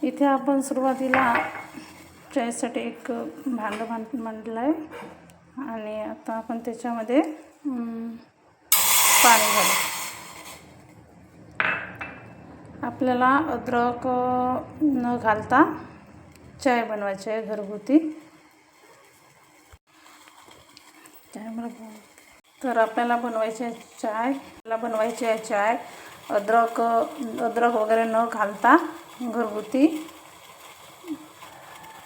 इथे आपण सुरुवातीला चायसाठी एक भांडं मांडलं आहे आणि आता आपण त्याच्यामध्ये पाणी घालू. आपल्याला अद्रक न घालता चाय बनवायची आहे घरगुती. तर आपल्याला बनवायची आहे चाय अद्रक वगैरे न घालता घरगुती.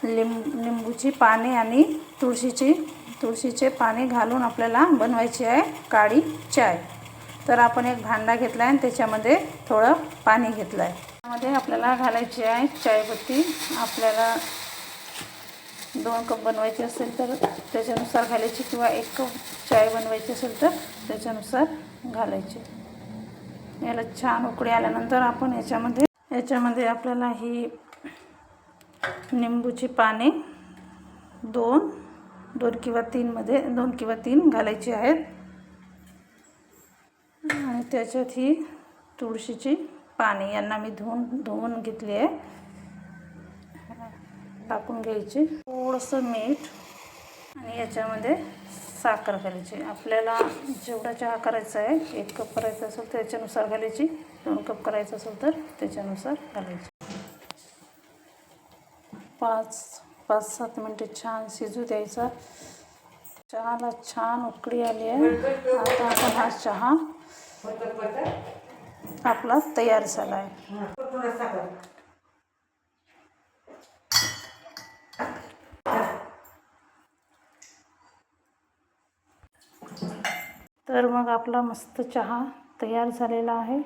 लिंबूची पाने आणि तुळशीचे पाने घालून आपल्याला बनवायची आहे काळी चाय. तर आपण एक भांडा घेतला आहे आणि त्याच्यामध्ये थोडं पाणी घेतलं आहे. त्यामध्ये आपल्याला घालायची आहे चायपत्ती. आपल्याला 2 कप बनवायची असेल तर त्याच्यानुसार घालायची, किंवा 1 कप चाय बनवायची असेल तर त्याच्यानुसार घालायची. याला छान उकळी आल्यानंतर आपण याच्यामध्ये आपल्याला ही निंबूची पाने 2 किंवा 3 घालायची आहेत आणि त्याच्यात ही तुळशीची पाने यांना मी धुवून घेतली आहे, टाकून घ्यायची. थोडंसं मीठ आणि याच्यामध्ये साखर घालायची. आपल्याला जेवढा चहा करायचा आहे, 1 कप करायचा असेल तर त्याच्यानुसार घालायची, 2 कप करायचं असेल तर त्याच्यानुसार घालायची. 5-7 मिनटे छान शिजू द्यायचा. चहाला छान उकळी आली आहे. आता आपण हा चहा आपला तयार झाला आहे. तर मग आपला मस्त चहा तयार झालेला आहे.